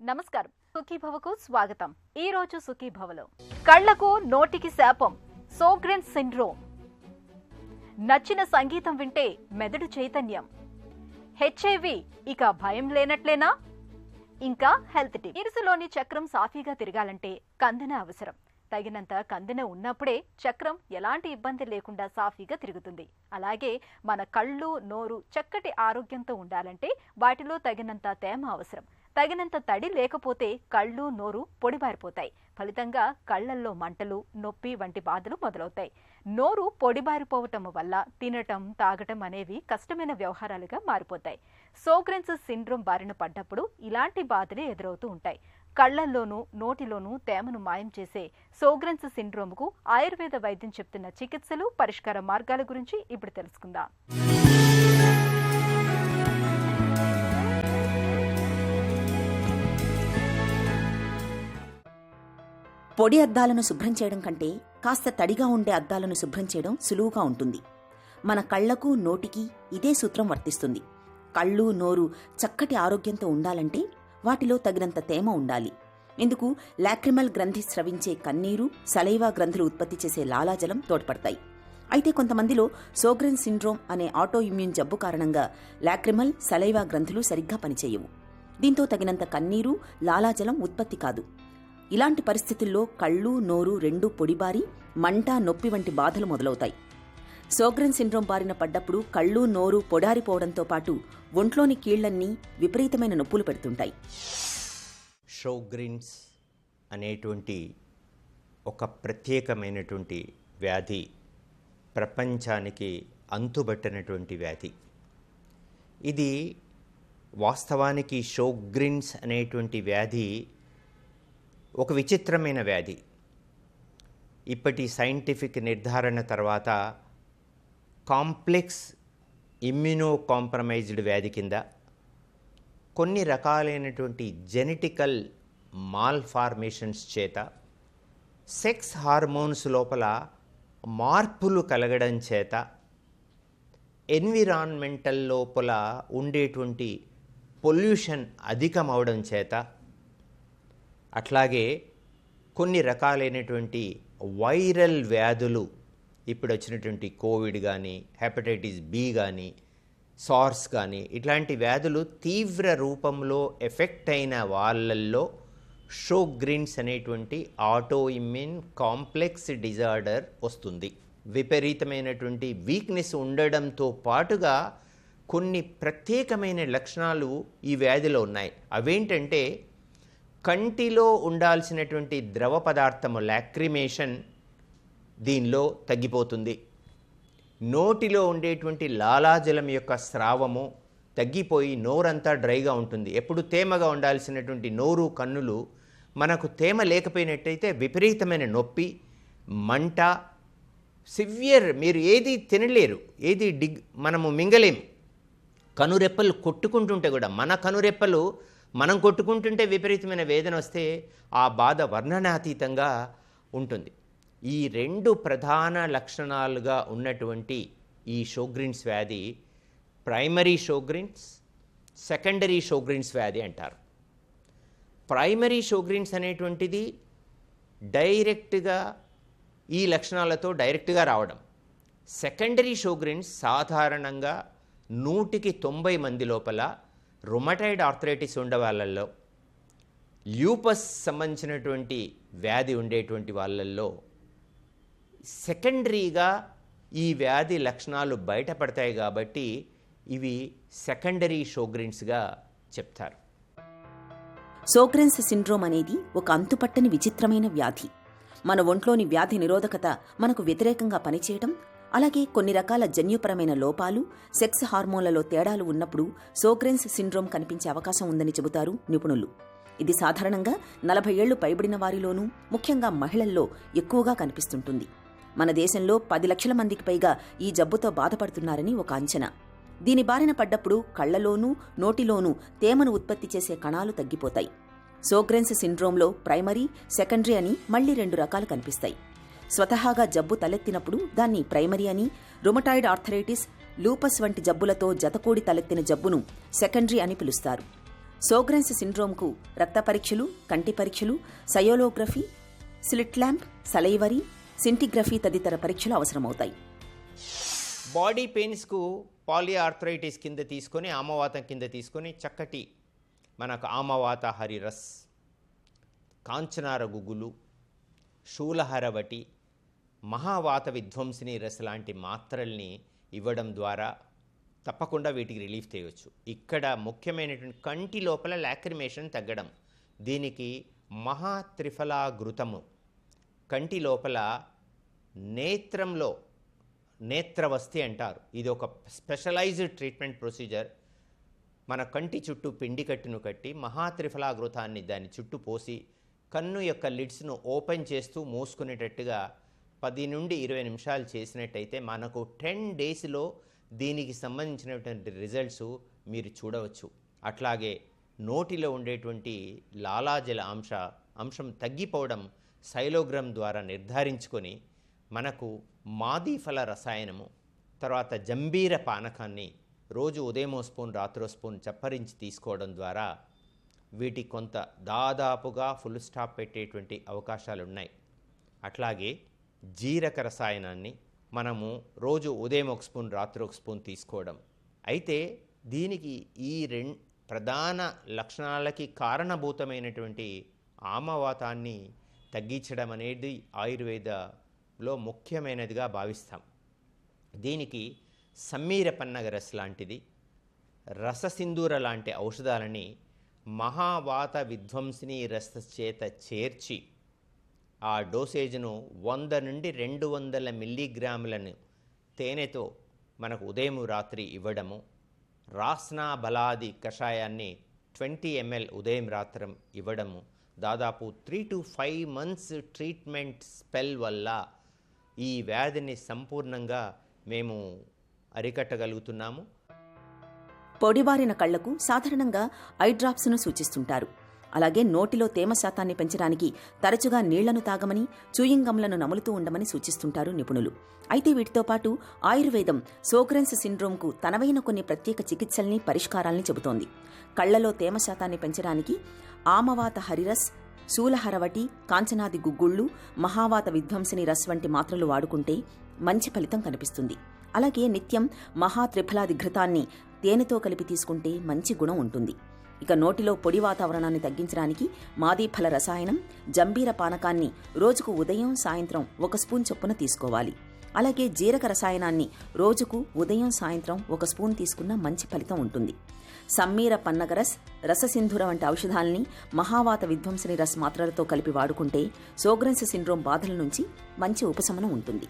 నమస్కారం. సుఖీభవకు స్వాగతం. ఈ రోజు సుఖీభవలో కళ్లకు నోటికి శాపం, సోగ్రెన్స్ సిండ్రోమ్. నచ్చిన సంగీతం వింటే మెదడు చైతన్యం. హెచ్ఐవి ఇక భయం లేనట్లేనా? ఇంకా హెల్త్ టిప్. ఇరుసులోని చక్రం సాఫీగా తిరగాలంటే కందెన అవసరం. తగినంత కందెన ఉన్నప్పుడే చక్రం ఎలాంటి ఇబ్బంది లేకుండా సాఫీగా తిరుగుతుంది. అలాగే మన కళ్ళు, నోరు చక్కటి ఆరోగ్యంతో ఉండాలంటే వాటిలో తగినంత తేమ అవసరం. తగినంత తడి లేకపోతే కళ్ళు, నోరు పొడిబారిపోతాయి. ఫలితంగా కళ్లల్లో మంటలు, నొప్పి వంటి బాధలు మొదలవుతాయి. నోరు పొడిబారిపోవటం వల్ల తినటం, తాగటం అనేవి కష్టమైన వ్యవహారాలుగా మారిపోతాయి. సోగ్రెన్స్ సిండ్రోమ్ బారిన పడ్డప్పుడు ఇలాంటి బాధలే ఎదురవుతూ ఉంటాయి. కళ్లల్లోనూ, నోటిలోనూ తేమను మాయం చేసే సోగ్రెన్స్ సిండ్రోమ్కు ఆయుర్వేద వైద్యం చెప్తున్న చికిత్సలు, పరిష్కార మార్గాల గురించి ఇప్పుడు తెలుసుకుందాం. పొడి అద్దాలను శుభ్రం చేయడం కంటే కాస్త తడిగా ఉండే అద్దాలను శుభ్రం చేయడం సులువుగా ఉంటుంది. మన కళ్లకు, నోటికి ఇదే సూత్రం వర్తిస్తుంది. కళ్ళు, నోరు చక్కటి ఆరోగ్యంతో ఉండాలంటే వాటిలో తగినంత తేమ ఉండాలి. ఇందుకు లాక్రిమల్ గ్రంథి స్రవించే కన్నీరు, సలైవా గ్రంథులు ఉత్పత్తి చేసే లాలాజలం తోడ్పడతాయి. అయితే కొంతమందిలో సోగ్రెన్స్ సిండ్రోమ్ అనే ఆటో ఇమ్యూన్ జబ్బు కారణంగా లాక్రిమల్, సలైవా గ్రంథులు సరిగ్గా పనిచేయవు. దీంతో తగినంత కన్నీరు, లాలాజలం ఉత్పత్తి కాదు. ఇలాంటి పరిస్థితుల్లో కళ్ళు, నోరు రెండూ పొడిబారి మంట, నొప్పి వంటి బాధలు మొదలవుతాయి. సోగ్రెన్స్ సిండ్రోమ్ బారిన పడ్డప్పుడు కళ్ళు, నోరు పొడారిపోవడంతో పాటు ఒంట్లోని కీళ్లన్నీ విపరీతమైన నొప్పులు పెడుతుంటాయి. షోగ్రెన్స్ అనేటువంటి ఒక ప్రత్యేకమైనటువంటి వ్యాధి, ప్రపంచానికి అంతుబట్టినటువంటి వ్యాధి. ఇది వాస్తవానికి షోగ్రెన్స్ అనేటువంటి వ్యాధి ఒక విచిత్రమైన వ్యాధి. ఇప్పటి సైంటిఫిక్ నిర్ధారణ తర్వాత కాంప్లెక్స్ ఇమ్యూనో కాంప్రమైజ్డ్ వ్యాధి కింద కొన్ని రకాలైనటువంటి జెనెటికల్ మాల్ఫార్మేషన్స్ చేత, సెక్స్ హార్మోన్స్ లోపల మార్పులు కలగడం చేత, ఎన్విరాన్మెంటల్ లోపల ఉండేటువంటి పొల్యూషన్ అధికమవడం చేత, అట్లాగే కొన్ని రకాలైనటువంటి వైరల్ వ్యాధులు, ఇప్పుడు వచ్చినటువంటి కోవిడ్ కానీ, హెపటైటిస్ బి కానీ, సార్స్ కానీ, ఇట్లాంటి వ్యాధులు తీవ్ర రూపంలో ఎఫెక్ట్ అయిన వాళ్ళల్లో షోగ్రెన్స్ అనేటువంటి ఆటో ఇమ్యూన్ కాంప్లెక్స్ డిజార్డర్ వస్తుంది. విపరీతమైనటువంటి వీక్నెస్ ఉండడంతో పాటుగా కొన్ని ప్రత్యేకమైన లక్షణాలు ఈ వ్యాధిలో ఉన్నాయి. అవేంటంటే, కంటిలో ఉండాల్సినటువంటి ద్రవ పదార్థము లాక్రిమేషన్ దీనిలో తగ్గిపోతుంది. నోటిలో ఉండేటువంటి లాలాజలం యొక్క స్రావము తగ్గిపోయి నోరంతా డ్రైగా ఉంటుంది. ఎప్పుడు తేమగా ఉండాల్సినటువంటి నోరు, కన్నులు మనకు తేమ లేకపోయినట్టయితే విపరీతమైన నొప్పి, మంట, సివియర్, మీరు ఏది తినలేరు, ఏది మనము మింగలేము. కనురెప్పలు కొట్టుకుంటుంటే కూడా, మన కనురెప్పలు మనం కొట్టుకుంటుంటే విపరీతమైన వేదన వస్తే ఆ బాధ వర్ణనాతీతంగా ఉంటుంది. ఈ రెండు ప్రధాన లక్షణాలుగా ఉన్నటువంటి ఈ షోగ్రెన్స్ వ్యాధి ప్రైమరీ షోగ్రెన్స్, సెకండరీ షోగ్రెన్స్ వ్యాధి అంటారు. ప్రైమరీ షోగ్రెన్స్ అనేటువంటిది డైరెక్ట్గా ఈ లక్షణాలతో డైరెక్ట్గా రావడం. సెకండరీ షోగ్రెన్స్ సాధారణంగా 100కి 90 మంది లోపల రుమటాయిడ్ ఆర్థరైటిస్ ఉండే వాళ్ళల్లో, ల్యూపస్ సంబంధించినటువంటి వ్యాధి ఉండేటువంటి వాళ్ళల్లో సెకండరీగా ఈ వ్యాధి లక్షణాలు బయటపడతాయి. కాబట్టి ఇవి సెకండరీ షోగ్రెన్స్గా చెప్తారు. సోగ్రెన్స్ సిండ్రోమ్ అనేది ఒక అంతుపట్టని విచిత్రమైన వ్యాధి. మన ఒంట్లోని వ్యాధి నిరోధకత మనకు వ్యతిరేకంగా పనిచేయడం, అలాగే కొన్ని రకాల జన్యుపరమైన లోపాలు, సెక్స్ హార్మోన్లలో తేడాలు ఉన్నప్పుడు సోగ్రెన్స్ సిండ్రోమ్ కనిపించే అవకాశం ఉందని చెబుతారు నిపుణులు. ఇది సాధారణంగా 40 ఏళ్లు పైబడిన వారిలోనూ, ముఖ్యంగా మహిళల్లో ఎక్కువగా కనిపిస్తుంటుంది. మన దేశంలో 10 లక్షల మందికి పైగా ఈ జబ్బుతో బాధపడుతున్నారని ఒక అంచనా. దీని బారిన పడ్డప్పుడు కళ్లలోనూ, నోటిలోనూ తేమను ఉత్పత్తి చేసే కణాలు తగ్గిపోతాయి. సోగ్రెన్స్ సిండ్రోమ్లో ప్రైమరీ, సెకండరీ అని మళ్లీ 2 రకాలు కనిపిస్తాయి. స్వతహాగా జబ్బు తలెత్తినప్పుడు దాన్ని ప్రైమరీ అని, రుమటాయిడ్ ఆర్థరైటిస్, లూపస్ వంటి జబ్బులతో జతకూడి తలెత్తిన జబ్బును సెకండరీ అని పిలుస్తారు. సోగ్రెన్స్ సిండ్రోమ్కు రక్త పరీక్షలు, కంటి పరీక్షలు, సయోలోగ్రఫీ, స్లిట్ ల్యాంప్, సలైవరీ, సింటిగ్రఫీ తదితర పరీక్షలు అవసరమవుతాయి. బాడీ పెయిన్స్కు పాలిఆర్థరైటిస్ కింద తీసుకొని, ఆమవాతం కింద తీసుకొని చక్కటి మనకు ఆమవాత హరిరస్, కాంచనార గుగ్గులు, శూలహరవటి, మహావాత విధ్వంసిని రస్ లాంటి మాత్రల్ని ఇవ్వడం ద్వారా తప్పకుండా వీటికి రిలీఫ్ చేయవచ్చు. ఇక్కడ ముఖ్యమైనటువంటి కంటి లోపల లాక్రిమేషన్ తగ్గడం, దీనికి మహాత్రిఫలాఘృతము, కంటి లోపల నేత్రంలో నేత్రవస్తి అంటారు. ఇది ఒక స్పెషలైజ్డ్ ట్రీట్మెంట్ ప్రొసీజర్. మన కంటి చుట్టూ పిండి కట్టును కట్టి మహాత్రిఫలాఘృతాన్ని దాని చుట్టూ పోసి కన్ను యొక్క లిడ్స్ను ఓపెన్ చేస్తూ మూసుకునేటట్టుగా 10 నుండి 20 నిమిషాలు చేసినట్టయితే మనకు 10 డేస్లో దీనికి సంబంధించినటువంటి రిజల్ట్స్ మీరు చూడవచ్చు. అట్లాగే నోటిలో ఉండేటువంటి లాలాజల అంశం తగ్గిపోవడం సైలోగ్రామ్ ద్వారా నిర్ధారించుకొని మనకు మాదీఫల రసాయనము, తర్వాత జంబీర పానకాన్ని రోజు ఉదయమో స్పూన్ రాత్రో స్పూన్ చప్పరించి తీసుకోవడం ద్వారా వీటి కొంత దాదాపుగా ఫుల్ స్టాప్ పెట్టేటువంటి అవకాశాలు ఉన్నాయి. అట్లాగే జీరక రసాయనాన్ని మనము రోజు ఉదయం ఒక స్పూన్ రాత్రి ఒక స్పూన్ తీసుకోవడం. అయితే దీనికి ఈ ప్రధాన లక్షణాలకి కారణభూతమైనటువంటి ఆమవాతాన్ని తగ్గించడం అనేది ఆయుర్వేదలో ముఖ్యమైనదిగా భావిస్తాం. దీనికి సమ్మీర పన్నగ రస్ లాంటిది, రససింధూర లాంటి ఔషధాలని మహావాత విధ్వంసిని రస చేత చేర్చి ఆ డోసేజ్ను 100 నుండి 200 మిల్లీగ్రాములను తేనెతో మనకు ఉదయం రాత్రి ఇవ్వడము, రాస్నా బలాది కషాయాన్ని 20 ml ఉదయం రాత్రం ఇవ్వడము దాదాపు 3 to 5 months ట్రీట్మెంట్ స్పెల్ వల్ల ఈ వ్యాధిని సంపూర్ణంగా మేము అరికట్టగలుగుతున్నాము. పొడిబారిన కళ్లకు సాధారణంగా ఐ డ్రాప్స్ను సూచిస్తుంటారు. అలాగే నోటిలో తేమ శాతాన్ని పెంచడానికి తరచుగా నీళ్లను తాగమని, చూయింగ్ గమ్లను నములుతూ ఉండమని సూచిస్తుంటారు నిపుణులు. అయితే వీటితో పాటు ఆయుర్వేదం సోగ్రెన్స్ సిండ్రోమ్కు తనవైన కొన్ని ప్రత్యేక చికిత్సల్ని, పరిష్కారాల్ని చెబుతోంది. కళ్లలో తేమ శాతాన్ని పెంచడానికి ఆమవాత హరిరస్, శూలహరవటి, కాంచనాది గుగ్గుళ్ళు, మహావాత విధ్వంసిని రస్ వంటి మాత్రలు వాడుకుంటే మంచి ఫలితం కనిపిస్తుంది. అలాగే నిత్యం మహాత్రిఫలాది ఘృతాన్ని తేనెతో కలిపి తీసుకుంటే మంచి గుణం ఉంటుంది. ఇక నోటిలో పొడి వాతావరణాన్ని తగ్గించడానికి మాదీఫల రసాయనం, జంబీర పానకాన్ని రోజుకు ఉదయం సాయంత్రం 1 స్పూన్ చొప్పున తీసుకోవాలి. అలాగే జీరక రసాయనాన్ని రోజుకు ఉదయం సాయంత్రం 1 స్పూన్ తీసుకున్న మంచి ఫలితం ఉంటుంది. సమ్మీర పన్నగరస్, రససింధుర వంటి ఔషధాల్ని మహావాత విధ్వంసిని రస్ మాత్రలతో కలిపి వాడుకుంటే సోగ్రెన్స్ సిండ్రోమ్ బాధల నుంచి మంచి ఉపశమనం ఉంటుంది.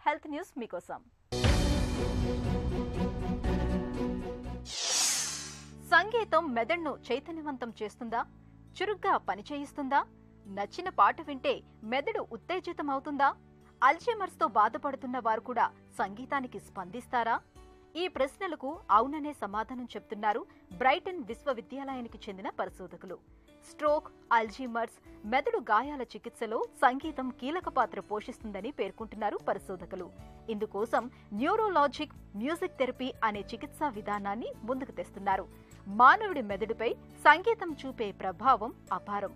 హెల్త్ న్యూస్ మీకోసం. సంగీతం మెదడును చైతన్యవంతం చేస్తుందా? చురుగ్గా పనిచేయిస్తుందా? నచ్చిన పాట వింటే మెదడు ఉత్తేజితమవుతుందా? అల్జీమర్స్తో బాధపడుతున్న వారు కూడా సంగీతానికి స్పందిస్తారా? ఈ ప్రశ్నలకు అవుననే సమాధానం చెప్తున్నారు బ్రైటన్ విశ్వవిద్యాలయానికి చెందిన పరిశోధకులు. స్ట్రోక్, అల్జీమర్స్, మెదడు గాయాల చికిత్సలో సంగీతం కీలక పాత్ర పోషిస్తుందని పేర్కొంటున్నారు పరిశోధకులు. ఇందుకోసం న్యూరోలాజిక్ మ్యూజిక్ థెరపీ అనే చికిత్సా విధానాన్ని ముందుకు తెస్తున్నారు. మానవుడి మెదడుపై సంగీతం చూపే ప్రభావం అపారం.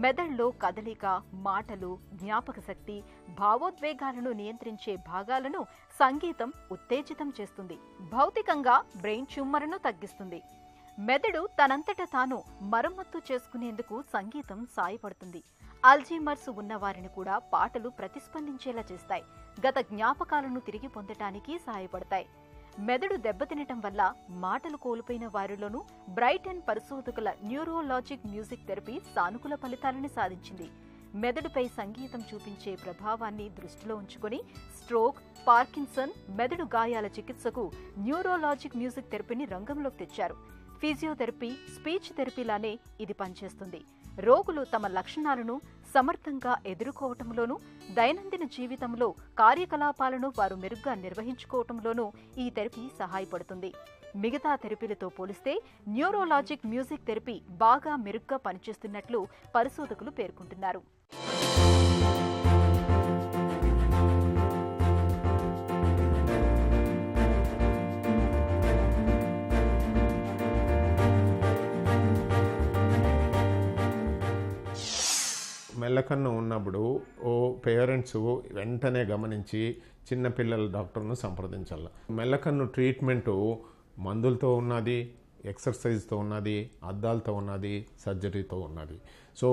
మెదడులో కదలిక, మాటలు, జ్ఞాపక శక్తి, భావోద్వేగాలను నియంత్రించే భాగాలను సంగీతం ఉత్తేజితం చేస్తుంది. భౌతికంగా బ్రెయిన్ ట్యూమర్ను తగ్గిస్తుంది. మెదడు తనంతట తాను మరమ్మత్తు చేసుకునేందుకు సంగీతం సాయపడుతుంది. అల్జీమర్స్ ఉన్నవారిని కూడా పాటలు ప్రతిస్పందించేలా చేస్తాయి. గత జ్ఞాపకాలను తిరిగి పొందటానికి సహాయపడతాయి. మెదడు దెబ్బతినటం వల్ల మాటలు కోల్పోయిన వారిలోనూ బ్రైటన్ పరిశోధకుల న్యూరోలాజిక్ మ్యూజిక్ థెరపీ సానుకూల ఫలితాలను సాధించింది. మెదడుపై సంగీతం చూపించే ప్రభావాన్ని దృష్టిలో ఉంచుకొని స్ట్రోక్, పార్కిన్సన్, మెదడు గాయాల చికిత్సకు న్యూరోలాజిక్ మ్యూజిక్ థెరపీని రంగంలోకి తెచ్చారు. ఫిజియోథెరపీ, స్పీచ్ థెరపీలానే ఇది పనిచేస్తుంది. రోగులు తమ లక్షణాలను సమర్థంగా ఎదుర్కోవటంలోనూ, దైనందిన జీవితంలో కార్యకలాపాలను వారు మెరుగ్గా నిర్వహించుకోవటంలోనూ ఈ థెరపీ సహాయపడుతుంది. మిగతా థెరపీలతో పోలిస్తే న్యూరోలాజిక్ మ్యూజిక్ థెరపీ బాగా మెరుగ్గా పనిచేస్తున్నట్లు పరిశోధకులు పేర్కొంటున్నారు. మెల్లకన్ను ఉన్నప్పుడు పేరెంట్స్ వెంటనే గమనించి చిన్నపిల్లల డాక్టర్ను సంప్రదించాలి. మెల్లకన్ను ట్రీట్మెంటు మందులతో ఉన్నది, ఎక్సర్సైజ్తో ఉన్నది, అద్దాలతో ఉన్నది, సర్జరీతో ఉన్నది. సో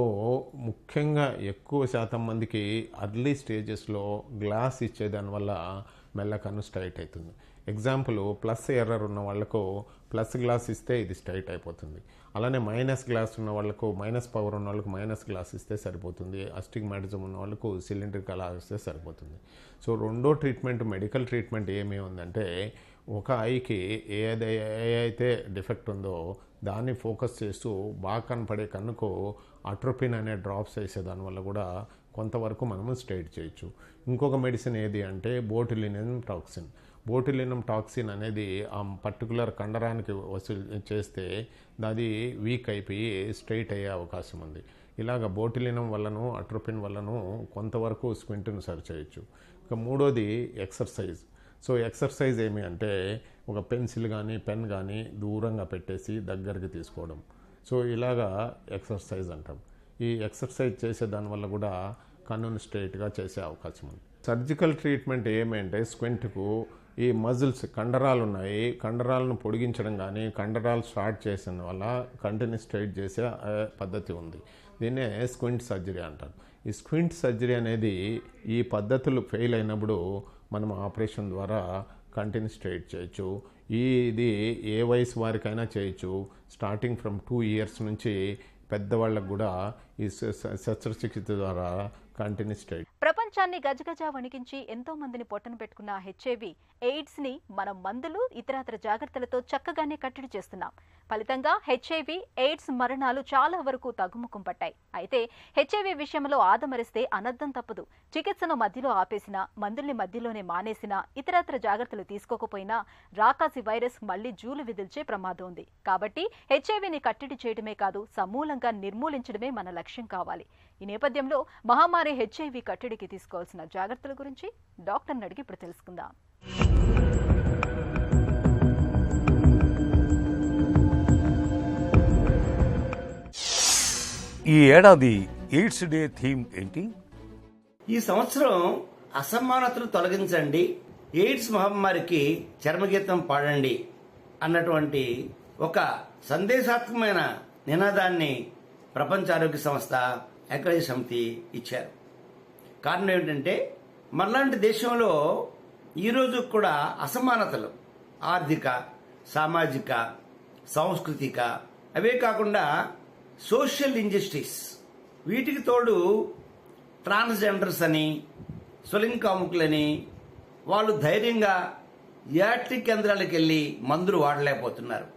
ముఖ్యంగా ఎక్కువ శాతం మందికి అర్లీ స్టేజెస్లో గ్లాస్ ఇచ్చేదానివల్ల మెల్లకన్ను స్ట్రైట్ అవుతుంది. ఎగ్జాంపుల్, ప్లస్ ఎర్రర్ ఉన్న వాళ్ళకు ప్లస్ గ్లాస్ ఇస్తే ఇది స్ట్రైట్ అయిపోతుంది. అలానే మైనస్ గ్లాస్ ఉన్న వాళ్ళకు, మైనస్ పవర్ ఉన్న వాళ్ళకు మైనస్ గ్లాస్ ఇస్తే సరిపోతుంది. అస్టిగ్మాటిజం ఉన్న వాళ్ళకు సిలిండ్రికల్ గ్లాస్ ఇస్తే సరిపోతుంది. సో రెండో ట్రీట్మెంట్, మెడికల్ ట్రీట్మెంట్ ఏమి ఉందంటే, ఒక ఐకి ఏదైతే డిఫెక్ట్ ఉందో దాన్ని ఫోకస్ చేస్తూ బాగా కనపడే కన్నుకు అట్రోపిన్ అనే డ్రాప్స్ వేసేదానివల్ల కూడా కొంతవరకు మనము స్ట్రైట్ చేయొచ్చు. ఇంకొక మెడిసిన్ ఏది అంటే బోటులినం టాక్సిన్. బోటులినం టాక్సిన్ అనేది ఆ పర్టికులర్ కండరానికి వసూలు చేస్తే అది వీక్ అయిపోయి స్ట్రైట్ అయ్యే అవకాశం ఉంది. ఇలాగ బోటులినం వల్లను అట్రోపిన్ వల్లను కొంతవరకు స్క్వింట్ను సరి చేయొచ్చు. ఇక మూడోది ఎక్సర్సైజ్. సో ఎక్సర్సైజ్ ఏమి అంటే, ఒక పెన్సిల్ కానీ పెన్ కానీ దూరంగా పెట్టేసి దగ్గరికి తీసుకోవడం. సో ఇలాగా ఎక్సర్సైజ్ అంటాం. ఈ ఎక్సర్సైజ్ చేసే దానివల్ల కూడా కన్నును స్ట్రైట్గా చేసే అవకాశం ఉంది. సర్జికల్ ట్రీట్మెంట్ ఏమంటే, స్క్వింట్కు ఈ మజిల్స్, కండరాలు ఉన్నాయి, కండరాలను పొడిగించడం కానీ కండరాలు స్టార్ట్ చేసిన వల్ల కంటిని స్ట్రైట్ చేసే పద్ధతి ఉంది. దీన్నే స్క్వింట్ సర్జరీ అంటారు. ఈ స్క్వింట్ సర్జరీ అనేది ఈ పద్ధతులు ఫెయిల్ అయినప్పుడు మనం ఆపరేషన్ ద్వారా కంటిని స్ట్రైట్ చేయొచ్చు. ఇది ఏ వయసు వారికైనా చేయొచ్చు. స్టార్టింగ్ ఫ్రమ్ 2 years నుంచి పెద్దవాళ్ళకు కూడా ఈ శస్త్రచికిత్స ద్వారా కంటిని స్ట్రైట్. ప్రపంచాన్ని గజగజ వణికించి ఎంతో మందిని పొట్టన పెట్టుకున్న హెచ్ఐవి ఎయిడ్స్ ని మనం మందులు, ఇతరత్ర జాగ్రత్తలతో చక్కగానే కట్టడి చేస్తున్నాం. ఫలితంగా హెచ్ఐవి ఎయిడ్స్ మరణాలు చాలా వరకు తగ్గుముఖం పట్టాయి. అయితే హెచ్ఐవి విషయంలో ఆదమరిస్తే అనర్థం తప్పదు. చికిత్సను మధ్యలో ఆపేసినా, మందుల్ని మధ్యలోనే మానేసినా, ఇతరత్ర జాగ్రత్తలు తీసుకోకపోయినా రాకాసి వైరస్ మళ్లీ జూలు విదిల్చే ప్రమాదం ఉంది. కాబట్టి హెచ్ఐవిని కట్టడి చేయడమే కాదు, సమూలంగా నిర్మూలించడమే మన లక్ష్యం కావాలి. ఈ నేపథ్యంలో మహమ్మారి హెచ్ఐవి కట్టడికి తీసుకోవాల్సిన జాగ్రత్తల గురించి డాక్టర్ని అడిగి ఇప్పుడు తెలుసుకుందాం. ఈ ఏడాది ఎయిడ్స్ డే థీమ్ ఏంటి? ఈ సంవత్సరం అసమానతలు తొలగించండి, ఎయిడ్స్ మహమ్మారికి చర్మగీతం పాడండి అన్నటువంటి ఒక సందేశాత్మకమైన నినాదాన్ని ప్రపంచ ఆరోగ్య సంస్థ, ఐక్యరాజ్య సమితి ఇచ్చారు. కారణం ఏంటంటే, మనలాంటి దేశంలో ఈరోజు కూడా అసమానతలు, ఆర్థిక, సామాజిక, సాంస్కృతిక, అవే కాకుండా సోషల్ ఇంజస్టిస్, వీటికి తోడు ట్రాన్స్జెండర్స్ అని, స్వలింకాముకులని వాళ్ళు ధైర్యంగా యాట్రిక్ కేంద్రాలకు వెళ్ళి మందులు వాడలేకపోతున్నారు.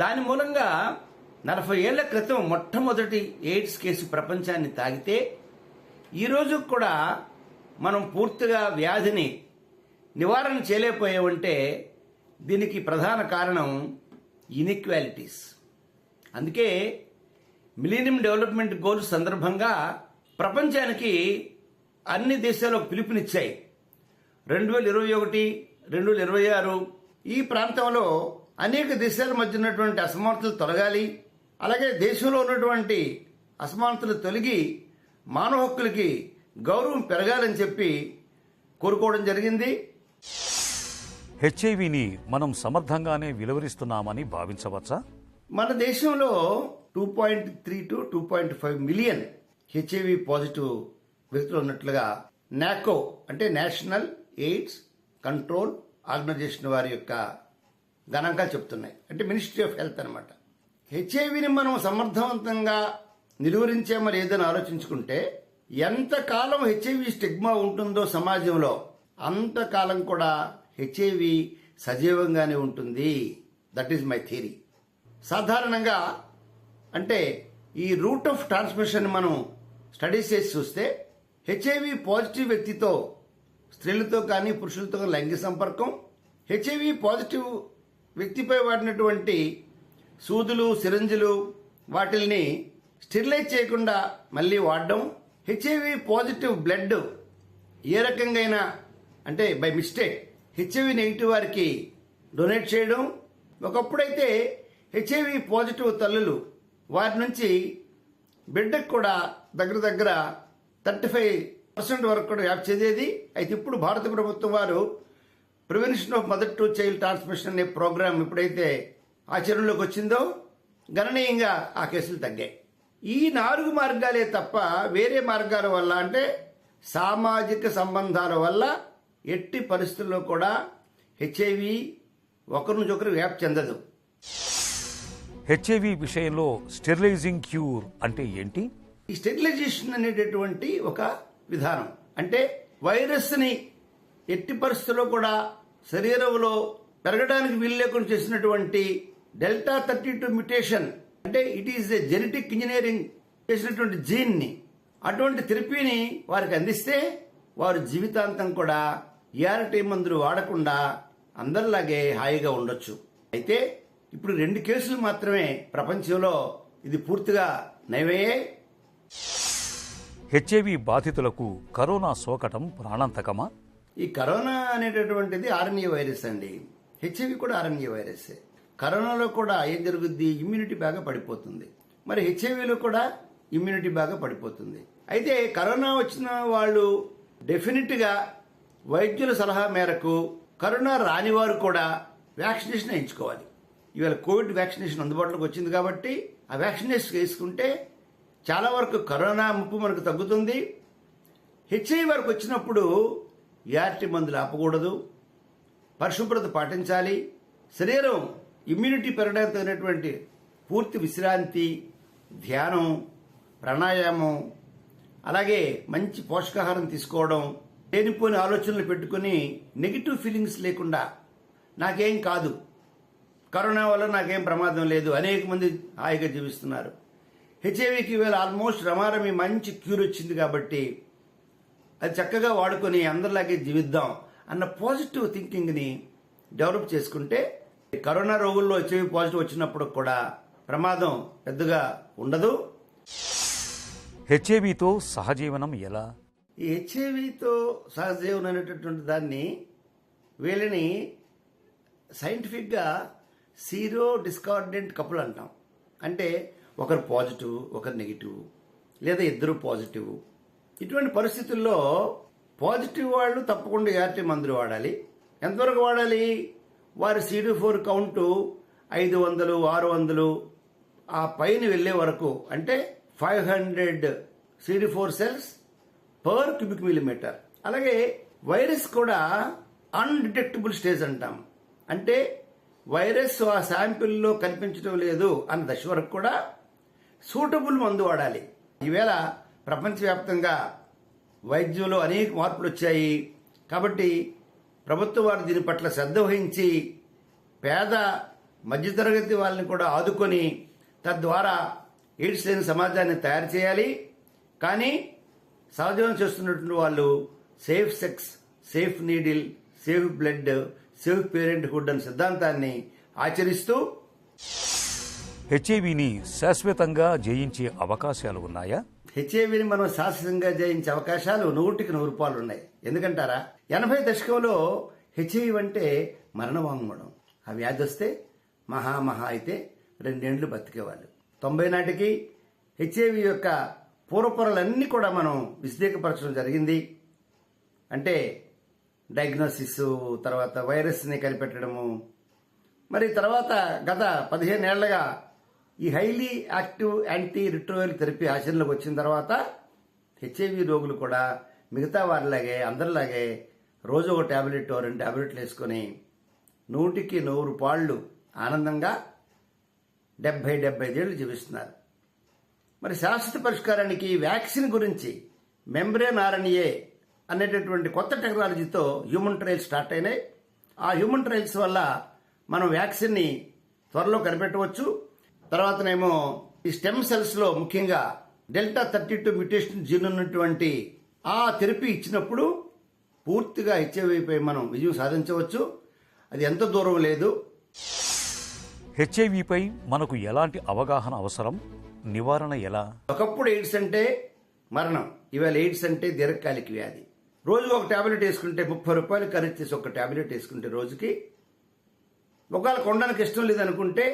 దాని మూలంగా 40 ఏళ్ల క్రితం మొట్టమొదటి ఎయిడ్స్ కేసు ప్రపంచాన్ని తాగితే ఈరోజు కూడా మనం పూర్తిగా వ్యాధిని నివారణ చేయలేకపోయామంటే దీనికి ప్రధాన కారణం ఇన్ఈక్వాలిటీస్. అందుకే మిలీనియం డెవలప్మెంట్ గోల్స్ సందర్భంగా ప్రపంచానికి అన్ని దేశాలు పిలుపునిచ్చాయి. 2021, 2026 ఈ ప్రాంతంలో అనేక దేశాల మధ్య ఉన్నటువంటి అసమానతలు తొలగాలి, అలాగే దేశంలో ఉన్నటువంటి అసమానతలు తొలగి మానవ హక్కులకి గౌరవం పెరగాలని చెప్పి కోరుకోవడం జరిగింది. హెచ్ఐవిని మనం సమర్థంగానే విలువరిస్తున్నామని భావించవచ్చా? మన దేశంలో 2.3 to 2.5 మిలియన్ హెచ్ఐవి పాజిటివ్ వ్యక్తులు ఉన్నట్లుగా నాకో అంటే నేషనల్ ఎయిడ్స్ కంట్రోల్ ఆర్గనైజేషన్ వారి యొక్క గణాంకాలు చెప్తున్నాయి. అంటే మినిస్ట్రీ ఆఫ్ హెల్త్ అనమాట. హెచ్ఐవిని మనం సమర్థవంతంగా నిలువరించామని ఏదైనా ఆలోచించుకుంటే, ఎంతకాలం హెచ్ఐవి స్టిగ్మా ఉంటుందో సమాజంలో అంతకాలం కూడా హెచ్ఐవి సజీవంగానే ఉంటుంది. That is my theory. సాధారణంగా అంటే ఈ రూట్ ఆఫ్ ట్రాన్స్మిషన్ మనం స్టడీస్ చేసి చూస్తే, హెచ్ఐవి పాజిటివ్ వ్యక్తితో స్త్రీలతో కానీ పురుషులతో కానీ లైంగిక సంపర్కం, హెచ్ఐవి పాజిటివ్ వ్యక్తిపై వాడినటువంటి సూదులు, సిరంజులు వాటిల్ని స్టెరిలైజ్ చేయకుండా మళ్ళీ వాడడం, హెచ్ఐవి పాజిటివ్ బ్లడ్ ఏ రకంగా అయినా అంటే బై మిస్టేక్ హెచ్ఐవి నెగిటివ్ వారికి డొనేట్ చేయడం. ఒకప్పుడైతే హెచ్ఐవి పాజిటివ్ తల్లులు వారి నుంచి బిడ్డకు కూడా దగ్గర 35% వరకు కూడా వ్యాప్తి చెందేది. అయితే ఇప్పుడు భారత ప్రభుత్వం వారు prevention of mother to child transmission అనే ప్రోగ్రాం ఎప్పుడైతే ఆచరణలోకి వచ్చిందో గణనీయంగా ఆ కేసులు తగ్గాయి. ఈ 4 మార్గాలే తప్ప వేరే మార్గాల వల్ల, అంటే సామాజిక సంబంధాల వల్ల ఎట్టి పరిస్థితుల్లో కూడా హెచ్ఐవి ఒకరి నుంచి ఒకరు వ్యాప్తి చెందదు. హెచ్ఐవి విషయంలో స్టెరిలైజింగ్ క్యూర్ అంటే ఏంటి? ఈ స్టెరిలైజేషన్ అనేటటువంటి ఒక విధానం, అంటే వైరస్ ని ఎట్టి పరిస్థితుల్లో కూడా శరీరంలో పెరగడానికి వీలు లేకుండా చేసినటువంటి డెల్టా 32 మ్యుటేషన్, అంటే it is a genetic engineering చేసినటువంటి జీన్ ని, అటువంటి థెరపీని వారికి అందిస్తే వారు జీవితాంతం కూడా ERT మందులు వాడకుండా అందరిలాగే హాయిగా ఉండొచ్చు. అయితే ఇప్పుడు 2 కేసులు మాత్రమే ప్రపంచంలో ఇది పూర్తిగా నయమయ్యాయి. హెచ్ఐవి బాధితులకు కరోనా సోకటం ప్రాణాంతకమా? ఈ కరోనా అనేటటువంటిది RNA వైరస్ అండి. హెచ్ఐవి కూడా RNA వైరస్. కరోనాలో కూడా ఏం జరుగుద్ది, ఇమ్యూనిటీ బాగా పడిపోతుంది. మరి హెచ్ఐవిలో కూడా ఇమ్యూనిటీ బాగా పడిపోతుంది. అయితే కరోనా వచ్చిన వాళ్ళు డెఫినెట్ గా వైద్యుల సలహా మేరకు కరోనా రాని వారు కూడా వ్యాక్సినేషన్ వేయించుకోవాలి. ఇవాళ కోవిడ్ వ్యాక్సినేషన్ అందుబాటులోకి వచ్చింది కాబట్టి ఆ వ్యాక్సినేషన్ వేసుకుంటే చాలా వరకు కరోనా ముప్పు మనకు తగ్గుతుంది. హెచ్ఐవి వరకు వచ్చినప్పుడు ERT మందులు ఆపకూడదు, పరిశుభ్రత పాటించాలి, శరీరం ఇమ్యూనిటీ పెరగడానికి తగినటువంటి పూర్తి విశ్రాంతి, ధ్యానం, ప్రాణాయామం, అలాగే మంచి పోషకాహారం తీసుకోవడం, లేనిపోని ఆలోచనలు పెట్టుకుని నెగిటివ్ ఫీలింగ్స్ లేకుండా నాకేం కాదు, కరోనా వల్ల నాకేం ప్రమాదం లేదు, అనేక మంది హాయిగా జీవిస్తున్నారు. హెచ్ఐవికి వేళ ఆల్మోస్ట్ రమారమి మంచి క్యూర్ వచ్చింది కాబట్టి అది చక్కగా వాడుకొని అందరిలాగే జీవిద్దాం అన్న పాజిటివ్ థింకింగ్ని డెవలప్ చేసుకుంటే కరోనా రోగుల్లో హెచ్ఐవి పాజిటివ్ వచ్చినప్పుడు కూడా ప్రమాదం పెద్దగా ఉండదు. హెచ్ఐవితో సహజీవనం ఎలా? ఈ హెచ్ఐవితో సహజీవనం అనేటటువంటి దాన్ని వీళ్ళని సైంటిఫిక్గా సీరో డిస్కార్డెంట్ కపుల్ అంటాం. అంటే ఒకరు పాజిటివ్, ఒకరు నెగిటివ్, లేదా ఇద్దరు పాజిటివ్. ఇటువంటి పరిస్థితుల్లో పాజిటివ్ వాళ్ళు తప్పకుండా ERT మందులు వాడాలి. ఎంతవరకు వాడాలి? వారి CD4 కౌంటు 500, 600 ఆ పైన వెళ్లే వరకు, అంటే 500 CD4 cells per cubic millimetre. అలాగే వైరస్ కూడా అన్డిటెక్టబుల్ స్టేజ్ అంటాం. అంటే వైరస్ ఆ శాంపిల్లో కనిపించడం లేదు అన్న దశ వరకు కూడా సూటబుల్ మందు వాడాలి. ఈవేళ ప్రపంచవ్యాప్తంగా వైద్యంలో అనేక మార్పులు వచ్చాయి కాబట్టి ప్రభుత్వం వారు దీని పట్ల శ్రద్ధ వహించి పేద మధ్యతరగతి వాళ్ళని కూడా ఆదుకొని తద్వారా ఎయిడ్స్ లేని సమాజాన్ని తయారు చేయాలి. కానీ సహజీవనం చేస్తున్నటువంటి వాళ్ళు safe sex, safe needle, safe blood, safe parenthood అనే సిద్ధాంతాన్ని ఆచరిస్తూ హెచ్ఐవిని శాశ్వతంగా జయించే అవకాశాలు ఉన్నాయా? హెచ్ఐవిని మనం శాశ్వతంగా జయించే అవకాశాలు 100% ఉన్నాయి. ఎందుకంటారా, 80 దశకంలో హెచ్ఐవి అంటే మరణవాంగ్మూలం. ఆ వ్యాధి వస్తే మహా అయితే 2 ఏళ్లు బతికేవాళ్ళు. 90 నాటికి హెచ్ఐవి యొక్క పూర్వపరాలన్నీ కూడా మనం విశ్లేషపరచడం జరిగింది. అంటే డయాగ్నోసిస్, తర్వాత వైరస్ని కనిపెట్టడము, మరి తర్వాత గత 15 ఏళ్లుగా ఈ highly active anti retroviral therapy ఆచరణలోకి వచ్చిన తర్వాత హెచ్ఐవి రోగులు కూడా మిగతా వారిలాగే అందరిలాగే రోజు ఒక టాబ్లెట్, 2 టాబ్లెట్లు వేసుకొని 100కి 100 ఆనందంగా 70-75 ఏళ్లు జీవిస్తున్నారు. మరి శాశ్వత పరిష్కారానికి వ్యాక్సిన్ గురించి మెంబ్రేన్ RNA అనేటటువంటి కొత్త టెక్నాలజీతో హ్యూమన్ ట్రయల్స్ స్టార్ట్ అయినాయి. ఆ హ్యూమన్ ట్రయల్స్ వల్ల మనం వ్యాక్సిన్ని త్వరలో కనిపెట్టవచ్చు. తర్వాతనేమో ఈ స్టెమ్ సెల్స్ లో ముఖ్యంగా డెల్టా 32 మ్యుటేషన్ జీన్ ఉన్నటువంటి ఆ థెరపీ ఇచ్చినప్పుడు పూర్తిగా హెచ్ఐవిపై మనం విజయం సాధించవచ్చు. అది ఎంత దూరం లేదు. హెచ్ఐవిపై మనకు ఎలాంటి అవగాహన అవసరం? నివారణ ఎలా? ఒకప్పుడు ఎయిడ్స్ అంటే మరణం, ఇవాళ ఎయిడ్స్ అంటే దీర్ఘకాలిక వ్యాధి. రోజుకు ఒక టాబ్లెట్ వేసుకుంటే 30 రూపాయలు ఖరీదు చేసి ఒక టాబ్లెట్ వేసుకుంటే రోజుకి, ఒకవేళ కొనడానికి ఇష్టం లేదనుకుంటే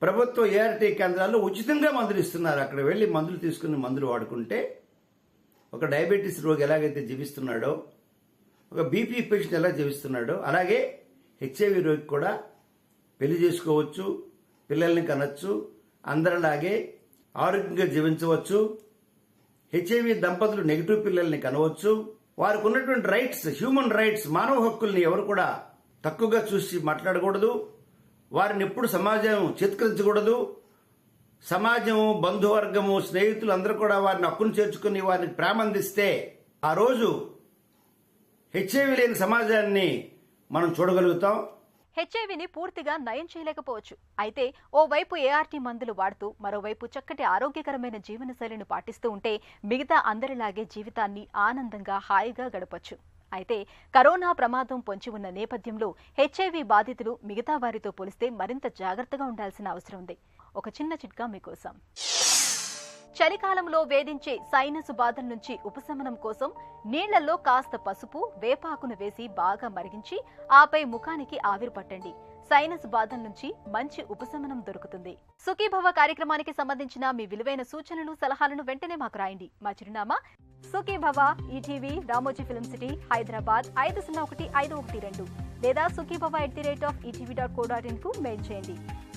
ప్రభుత్వ ERT కేంద్రాల్లో ఉచితంగా మందులు ఇస్తున్నారు. అక్కడ వెళ్లి మందులు తీసుకుని మందులు వాడుకుంటే ఒక డయాబెటీస్ రోగి ఎలాగైతే జీవిస్తున్నాడో, ఒక బీపీ పేషెంట్ ఎలా జీవిస్తున్నాడో, అలాగే హెచ్ఐవి రోగి కూడా పెళ్లి చేసుకోవచ్చు, పిల్లల్ని కనొచ్చు, అందరిలాగే ఆరోగ్యంగా జీవించవచ్చు. హెచ్ఐవి దంపతులు నెగిటివ్ పిల్లల్ని కనవచ్చు. వారికి ఉన్నటువంటి రైట్స్, హ్యూమన్ రైట్స్, మానవ హక్కుల్ని ఎవరు కూడా తక్కువగా చూసి మాట్లాడకూడదు. వారిని ఎప్పుడు సమాజం చేత్కరించకూడదు. సమాజం, బంధువర్గము, స్నేహితులు అందరూ కూడా వారిని హక్కును చేర్చుకుని వారికి ప్రేమ అందిస్తే ఆ రోజు హెచ్ఐవి లేని సమాజాన్ని మనం చూడగలుగుతాం. హెచ్ఐవిని పూర్తిగా నయం చేయలేకపోవచ్చు. అయితే ఓవైపు ఏఆర్టీ మందులు వాడుతూ మరోవైపు చక్కటి ఆరోగ్యకరమైన జీవనశైలిని పాటిస్తూ ఉంటే మిగతా అందరిలాగే జీవితాన్ని ఆనందంగా, హాయిగా గడపొచ్చు. అయితే కరోనా ప్రమాదం పొంచి ఉన్న నేపథ్యంలో హెచ్ఐవి బాధితులు మిగతా వారితో పోలిస్తే మరింత జాగ్రత్తగా ఉండాల్సిన అవసరం ఉంది. ఒక చిన్న చిట్కా మీకోసం. చలికాలంలో వేధించే సైనస్ బాధల నుంచి ఉపశమనం కోసం నీళ్లలో కాస్త పసుపు, వేపాకును వేసి బాగా మరిగించి ఆపై ముఖానికి ఆవిరి పట్టండి. సైనస్ బాధల నుంచి మంచి ఉపశమనం దొరుకుతుంది. సుఖీభవ కార్యక్రమానికి సంబంధించిన మీ విలువైన సూచనలు, సలహాలను వెంటనే మాకు రాయండి. మా చిరునామా Sukhibhava, ETV, Ramoji film city, Hyderabad 501512 లేదా sukhibhava@etv.co.in కు మెయిల్ చేయండి.